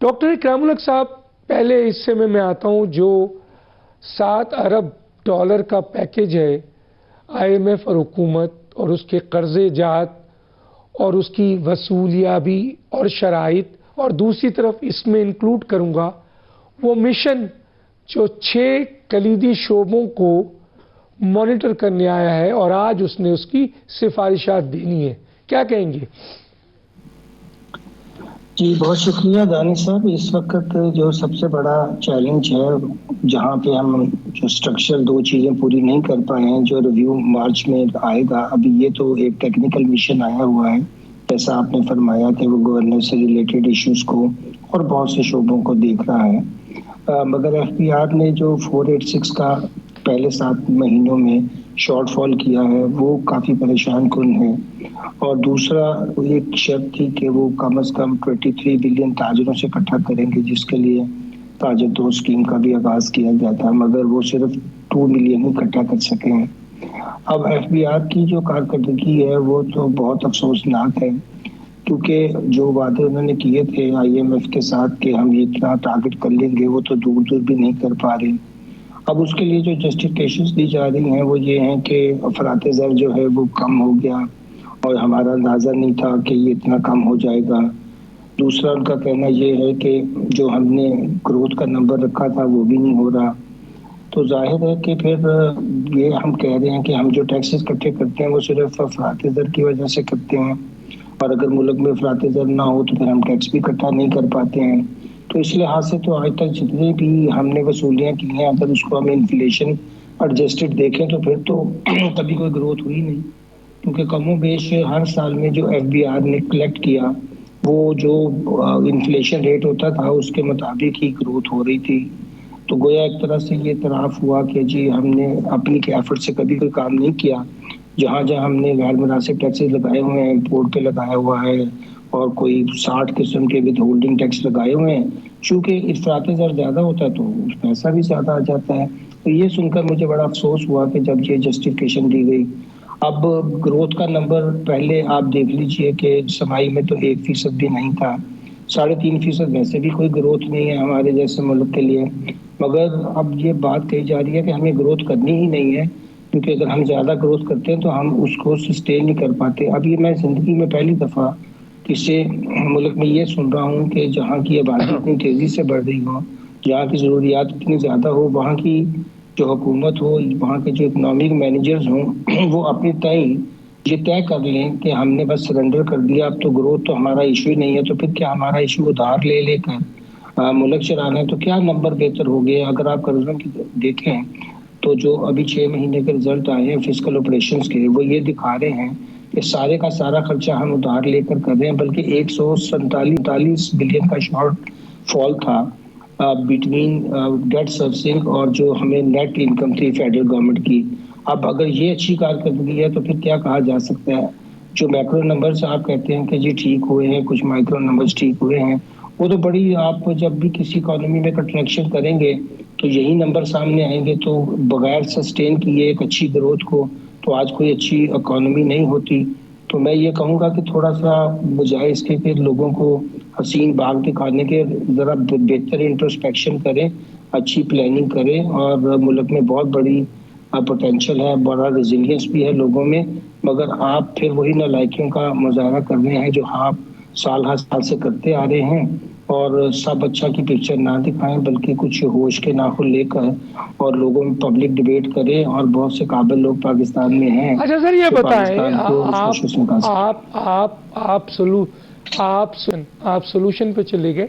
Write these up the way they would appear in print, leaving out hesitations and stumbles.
Doctor اکرام الحق صاحب، پہلے حصے میں آتا ہوں. جو 7 ارب ڈالر کا پیکج ہے آئی ایم ایف اور حکومت اور اس کے قرضے جات اور اس کی وصولیابی اور شرائط، اور دوسری طرف اس میں انکلوڈ کروں گا وہ مشن جو 6 کلیدی شعبوں کو مانیٹر کرنے آیا ہے اور آج اس نے اس کی سفارشات دینی ہے. کیا کہیں گے؟ جی بہت شکریہ دانش صاحب. اس وقت جو سب سے بڑا چیلنج ہے جہاں پہ ہم جو اسٹرکچر 2 چیزیں پوری نہیں کر پائے ہیں، جو ریویو مارچ میں آئے گا. ابھی یہ تو ایک ٹیکنیکل مشن آیا ہوا ہے، جیسا آپ نے فرمایا کہ وہ گورنر سے ریلیٹڈ ایشوز کو اور بہت سے شعبوں کو دیکھ رہا ہے. مگر ایف بی آر نے جو 486 کا پہلے 7 مہینوں میں شارٹ فال کیا ہے وہ کافی پریشان کن ہے. اور دوسرا ایک شرط تھی کہ وہ کم از کم 23 بلین تاجروں سے اکٹھا کریں گے، جس کے لیے تاجر 2 اسکیم کا بھی آغاز کیا گیا تھا، مگر وہ صرف 2 ملین ہی اکٹھا کر سکے ہیں. اب ایف بی آر کی جو کارکردگی ہے وہ تو بہت افسوسناک ہے، کیونکہ جو وعدے انہوں نے کیے تھے آئی ایم ایف کے ساتھ کہ ہم یہ اتنا ٹارگٹ کر لیں گے، وہ تو دور دور بھی نہیں کر پا رہے. اب اس کے لیے جو جسٹیفیکیشنز دی جا رہی ہیں وہ یہ ہیں کہ افراط زر جو ہے وہ کم ہو گیا اور ہمارا اندازہ نہیں تھا کہ یہ اتنا کم ہو جائے گا. دوسرا ان کا کہنا یہ ہے کہ جو ہم نے گروتھ کا نمبر رکھا تھا وہ بھی نہیں ہو رہا. تو ظاہر ہے کہ پھر یہ ہم کہہ رہے ہیں کہ ہم جو ٹیکسز اکٹھے کرتے ہیں وہ صرف افراط زر کی وجہ سے کرتے ہیں، اور اگر ملک میں افراط زر نہ ہو تو پھر ہم ٹیکس بھی اکٹھا نہیں کر پاتے ہیں. تو اس لحاظ سے تو آج تک جتنی بھی ہم نے وصولیاں کی ہیں، اگر اس کو ہم انفلیشن ایڈجسٹڈ دیکھیں تو پھر تو کبھی کوئی گروتھ ہوئی نہیں، کیونکہ کم و بیش ہر سال میں جو ایف بی آر نے کلیکٹ کیا وہ جو انفلیشن ریٹ ہوتا تھا اس کے مطابق ہی گروتھ ہو رہی تھی. تو گویا ایک طرح سے یہ اعتراف ہوا کہ جی ہم نے اپنی ایفرٹ سے کبھی کوئی کام نہیں کیا. جہاں جہاں ہم نے غیر مناسب ٹیکسز لگائے ہوئے ہیں، امپورٹ پہ لگایا ہوا ہے اور کوئی 60 قسم کے ود ہولڈنگ ٹیکس لگائے ہوئے ہیں، چونکہ افراط زر زیادہ ہوتا ہے تو پیسہ بھی زیادہ آ جاتا ہے. تو یہ سن کر مجھے بڑا افسوس ہوا کہ جب یہ جسٹیفیکیشن دی گئی. اب گروتھ کا نمبر پہلے آپ دیکھ لیجئے کہ سمائی میں تو 1% بھی نہیں تھا، 3.5% ویسے بھی کوئی گروتھ نہیں ہے ہمارے جیسے ملک کے لیے. مگر اب یہ بات کہی جا رہی ہے کہ ہمیں گروتھ کرنی ہی نہیں ہے، کیونکہ اگر ہم زیادہ گروتھ کرتے ہیں تو ہم اس کو سسٹین نہیں کر پاتے. اب یہ میں زندگی میں پہلی دفعہ کسی ملک میں یہ سن رہا ہوں کہ جہاں کی آبادی اتنی تیزی سے بڑھ رہی ہو، جہاں کی ضروریات اتنی زیادہ ہو، وہاں کی جو حکومت ہو، وہاں کے جو اکنامک مینیجرز ہوں، وہ اپنی یہ طے کر لیں کہ ہم نے بس سرنڈر کر دیا، اب تو گروتھ تو ہمارا ایشو ہی نہیں ہے. تو پھر کیا ہمارا ایشو ادھار لے لے کر ملک چلانا ہے؟ تو کیا نمبر بہتر ہو گئے؟ اگر آپ قرضوں کی دیکھیں تو جو ابھی 6 مہینے کے رزلٹ آئے ہیں فسکل آپریشنز کے، وہ یہ دکھا رہے ہیں کہ سارے کا سارا خرچہ ہم ادھار لے کر رہے ہیں، بلکہ 147 بلین کا شارٹ فال تھا بٹوین ڈیٹ سروسنگ اور جو ہمیں نیٹ انکم تھی فیڈرل گورنمنٹ کی. اب اگر یہ اچھی کارکردگی ہے تو پھر کیا کہا جا سکتا ہے؟ جو میکرو نمبرز آپ کہتے ہیں کہ جی ٹھیک ہوئے ہیں، کچھ مائکرو نمبرز ٹھیک ہوئے ہیں، وہ تو بڑی، آپ جب بھی کسی اکانومی میں کنٹریکشن کریں گے تو یہی نمبر سامنے آئیں گے. تو بغیر سسٹین کیے ایک اچھی گروتھ کو تو آج کوئی اچھی اکانومی نہیں ہوتی. تو میں یہ کہوں گا کہ تھوڑا سا بجائے اس کے کہ لوگوں کو حسین باغ دکھانے کے، ذرا بہتر انٹروسپیکشن کریں، اچھی پلاننگ کریں. اور ملک میں بہت بڑی پوٹینشیل ہے، بڑا ریزیلینس بھی ہے لوگوں میں، مگر آپ پھر وہی نالائکیوں کا مظاہرہ کر رہے ہیں جو آپ سال ہر سال سے کرتے آ رہے ہیں. اور سب اچھا کی پکچر نہ دکھائیں، بلکہ کچھ ہوش کے ناخن لے کر اور لوگوں میں پبلک ڈیبیٹ کریں. اور بہت سے قابل لوگ پاکستان میں ہیں. اچھا سر، یہ بتائیں آپ سولوشن پہ چلے گئے.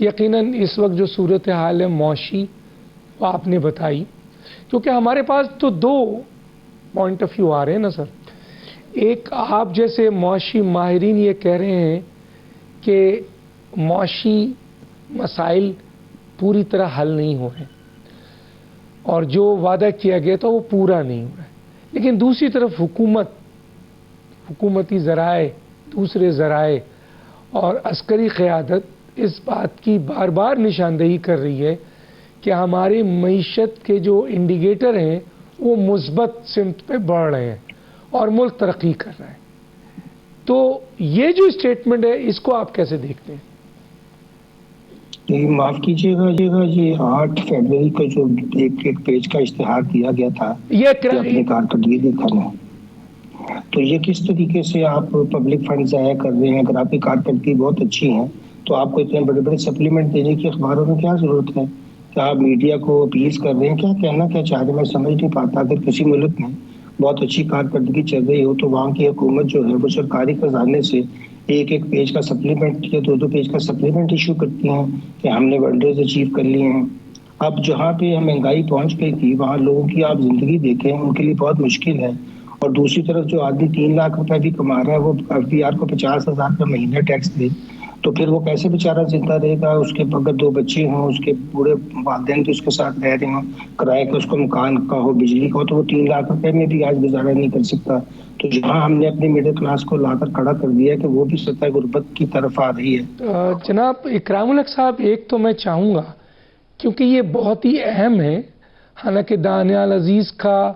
یقیناً اس وقت جو صورتحال ہے معاشی وہ آپ نے بتائی، کیونکہ ہمارے پاس تو 2 پوائنٹ آف ویو آ رہے ہیں نا سر. ایک، آپ جیسے معاشی ماہرین یہ کہہ رہے ہیں کہ معاشی مسائل پوری طرح حل نہیں ہوئے اور جو وعدہ کیا گیا تھا وہ پورا نہیں ہوا ہے. لیکن دوسری طرف حکومتی ذرائع، دوسرے ذرائع اور عسکری قیادت اس بات کی بار بار نشاندہی کر رہی ہے کہ ہماری معیشت کے جو انڈیکیٹر ہیں وہ مثبت سمت پہ بڑھ رہے ہیں اور ملک ترقی کر رہا ہے. تو یہ جو اسٹیٹمنٹ ہے اس کو آپ کیسے دیکھتے ہیں؟ یہ معاف کیجیے گا یہ 8 فروری کو جو ایک پیج کا اشتہار دیا گیا تھا کہ اپنی کارکردگی دکھانا، تو یہ کس طریقے سے آپ پبلک فنڈ ضائع کر رہے ہیں؟ اگر آپ کی کارکردگی بہت اچھی ہے تو آپ کو اتنے بڑے بڑے سپلیمنٹ دینے کی اخباروں میں کیا ضرورت ہے؟ کیا آپ میڈیا کو اپیل کر رہے ہیں؟ کیا کہنا کیا چاہ رہے ہیں میں سمجھ نہیں پاتا. اگر کسی ملک میں بہت اچھی کارکردگی چل رہی ہو تو وہاں کی حکومت جو ہے وہ سرکاری خزانے سے ایک پیج کا سپلیمنٹ یا 2 پیج کا سپلیمنٹ ایشو کرتی ہیں کہ ہم نے ونڈرز اچیو کر لیے ہیں. اب جہاں پہ مہنگائی پہنچ گئی تھی وہاں لوگوں کی آپ زندگی دیکھیں ان کے لیے بہت مشکل ہے. اور دوسری طرف جو آدمی 3 لاکھ روپے بھی کما رہا ہے وہ FBR کو 50,000 کا مہینہ ٹیکس دے تو پھر وہ کیسے بیچارہ زندہ رہے گا؟ اس کے اگر 2 بچے ہوں، اس کے بوڑھے والدین بھی اس کے ساتھ رہ رہے ہوں، کرائے کا اس کو مکان کا ہو، بجلی کا ہو، تو وہ 3 لاکھ روپے میں بھی آج گزارا نہیں کر سکتا. تو جہاں ہم نے اپنی مڈل کلاس کو لا کر کھڑا کر دیا کہ وہ بھی سطح غربت کی طرف آ رہی ہے. جناب اکرام الحق صاحب، ایک تو میں چاہوں گا کیونکہ یہ بہت ہی اہم ہے، حالانکہ دانیال عزیز کا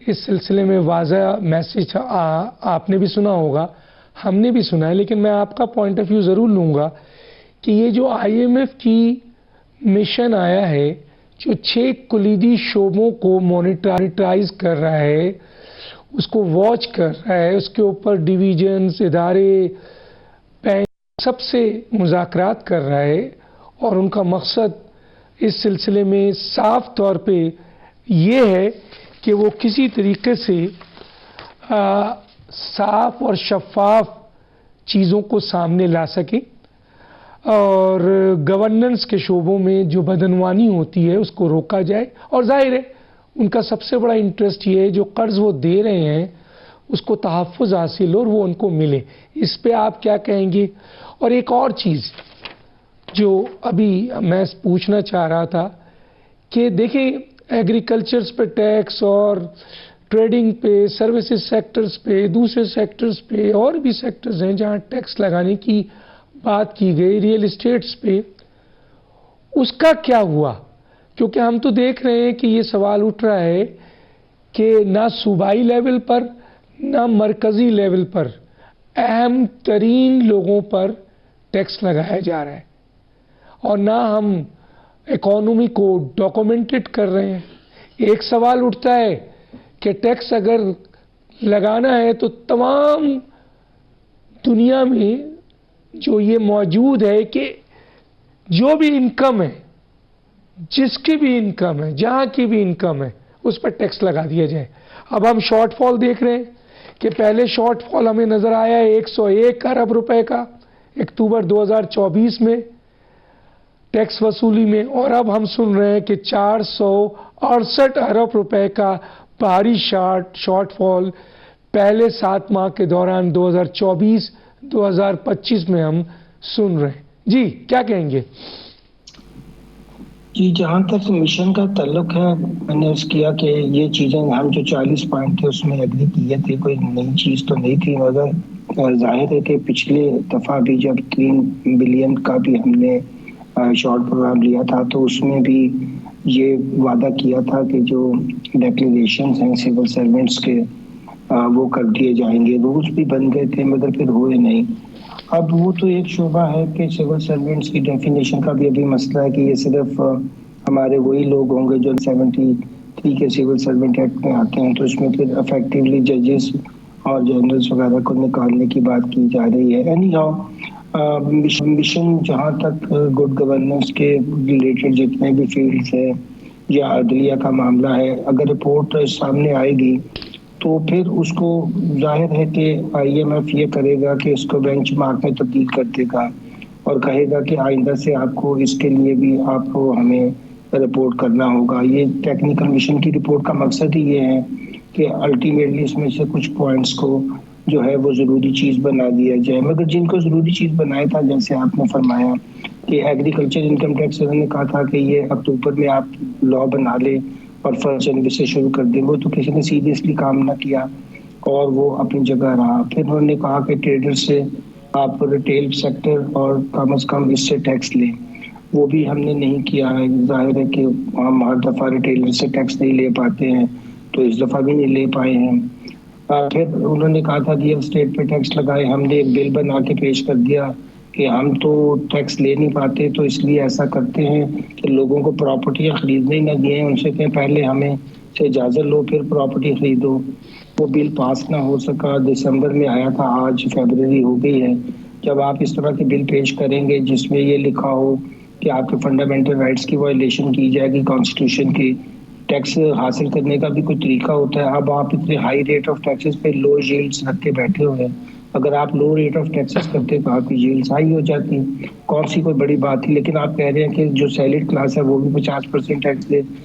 اس سلسلے میں واضح میسج آپ نے بھی سنا ہوگا، ہم نے بھی سنا ہے، لیکن میں آپ کا پوائنٹ آف ویو ضرور لوں گا کہ یہ جو IMF کی مشن آیا ہے جو 6 کلیدی شعبوں کو مانیٹرائز کر رہا ہے، اس کو واچ کر رہا ہے، اس کے اوپر ڈویژنز، ادارے، بینک سب سے مذاکرات کر رہا ہے، اور ان کا مقصد اس سلسلے میں صاف طور پہ یہ ہے کہ وہ کسی طریقے سے صاف اور شفاف چیزوں کو سامنے لا سکیں اور گورننس کے شعبوں میں جو بدعنوانی ہوتی ہے اس کو روکا جائے. اور ظاہر ہے ان کا سب سے بڑا انٹرسٹ یہ ہے جو قرض وہ دے رہے ہیں اس کو تحفظ حاصل ہو اور وہ ان کو ملے. اس پہ آپ کیا کہیں گے؟ اور ایک اور چیز جو ابھی میں پوچھنا چاہ رہا تھا کہ دیکھیں ایگریکلچرز پہ ٹیکس اور ٹریڈنگ پہ، سروسز سیکٹرز پہ، دوسرے سیکٹرز پہ اور بھی سیکٹرز ہیں جہاں ٹیکس لگانے کی بات کی گئی، ریئل اسٹیٹس پہ، اس کا کیا ہوا؟ کیونکہ ہم تو دیکھ رہے ہیں کہ یہ سوال اٹھ رہا ہے کہ نہ صوبائی لیول پر نہ مرکزی لیول پر اہم ترین لوگوں پر ٹیکس لگایا جا رہا ہے اور نہ ہم اکانومی کو ڈاکومنٹڈ کر رہے ہیں. ایک سوال اٹھتا ہے کہ ٹیکس اگر لگانا ہے تو تمام دنیا میں جو یہ موجود ہے کہ جو بھی انکم ہے، جس کی بھی انکم ہے، جہاں کی بھی انکم ہے، اس پر ٹیکس لگا دیا جائے. اب ہم شارٹ فال دیکھ رہے ہیں کہ پہلے شارٹ فال ہمیں نظر آیا ہے 101 ارب روپے کا اکتوبر 2024 میں ٹیکس وصولی میں، اور اب ہم سن رہے ہیں کہ 468 ارب روپے کا بھاری شارٹ فال پہلے 7 ماہ کے دوران 2024-2025 میں ہم سن رہے ہیں. جی کیا کہیں گے؟ جی جہاں تک مشن کا تعلق ہے میں نے اس کیا کہ یہ چیزیں ہم جو 40 پوائنٹ تھے اس میں ایگری کیے تھے، کوئی نئی چیز تو نہیں تھی، مگر ظاہر ہے کہ پچھلے دفعہ بھی جب 3 بلین کا بھی ہم نے شارٹ پروگرام لیا تھا تو اس میں بھی یہ وعدہ کیا تھا کہ جو ڈیکلیریشنز ہیں سول سرونٹس کے وہ کر دیے جائیں گے. رولز بھی بن گئے تھے مگر پھر ہوئے نہیں. اب وہ تو ایک شعبہ ہے کہ سول سرونٹس کی ڈیفینیشن کا بھی ابھی مسئلہ ہے کہ یہ صرف ہمارے وہی لوگ ہوں گے جو 73 کے سول سرونٹ ایکٹ میں آتے ہیں، تو اس میں پھر افیکٹولی ججز اور جنرلز وغیرہ کو نکالنے کی بات کی جا رہی ہے. اینی ہاؤ مشن جہاں تک گڈ گورننس کے ریلیٹڈ جتنے بھی فیلڈز ہیں یا عدلیہ کا معاملہ ہے، اگر رپورٹ سامنے آئے گی تو پھر اس کو ظاہر ہے کہ IMF یہ کرے گا کہ اس کو بینچ مارک میں تبدیل کر دے گا اور کہے گا کہ آئندہ سے آپ کو اس کے لیے بھی آپ کو ہمیں رپورٹ کرنا ہوگا. یہ ٹیکنیکل مشن کی رپورٹ کا مقصد ہی یہ ہے کہ الٹیمیٹلی اس میں سے کچھ پوائنٹس کو جو ہے وہ ضروری چیز بنا دیا جائے. مگر جن کو ضروری چیز بنایا تھا جیسے آپ نے فرمایا کہ ایگریکلچر انکم ٹیکس انہوں نے کہا تھا کہ یہ اکتوبر میں آپ لا بنا لیں اور 1 جنوری سے شروع کر دیں، وہ تو کسی نے سیریسلی کام نہ کیا اور وہ اپنی جگہ رہا. پھر انہوں نے کہا کہ ٹریڈر سے آپ ریٹیل سیکٹر اور کم از کم اس سے ٹیکس لیں، وہ بھی ہم نے نہیں کیا ہے. ظاہر ہے کہ ہم ہر دفعہ ریٹیلر سے ٹیکس نہیں لے پاتے ہیں تو اس دفعہ بھی نہیں لے پائے ہیں. پھر انہوں نے کہا تھا ریئل اسٹیٹ پہ ٹیکس لگائے، ہم نے ایک بل بنا کے پیش کر دیا کہ ہم تو ٹیکس لے نہیں پاتے تو اس لیے ایسا کرتے ہیں کہ لوگوں کو پراپرٹیاں خریدنے نہ دیں، ان سے کہیں پہلے ہمیں سے اجازت لو پھر پراپرٹی خریدو. وہ بل پاس نہ ہو سکا، دسمبر میں آیا تھا، آج فیبروری ہو گئی ہے. جب آپ اس طرح کے بل پیش کریں گے جس میں یہ لکھا ہو کہ آپ کے فنڈامنٹل رائٹس کی وائلیشن کی جائے گی کانسٹیٹیوشن کی، ٹیکس حاصل کرنے کا بھی کوئی طریقہ ہوتا ہے. اب آپ اتنے ہائی ریٹ آف ٹیکسز پہ لو ییلڈز رکھ کے بیٹھے ہوئے ہیں. اگر آپ لو ریٹ آف ٹیکسز کرتے تو آپ کی ییلڈز ہائی ہو جاتی. کون سی کوئی بڑی بات تھی؟ لیکن آپ کہہ رہے ہیں کہ جو سیلڈ کلاس ہے وہ بھی 50% ٹیکس دے.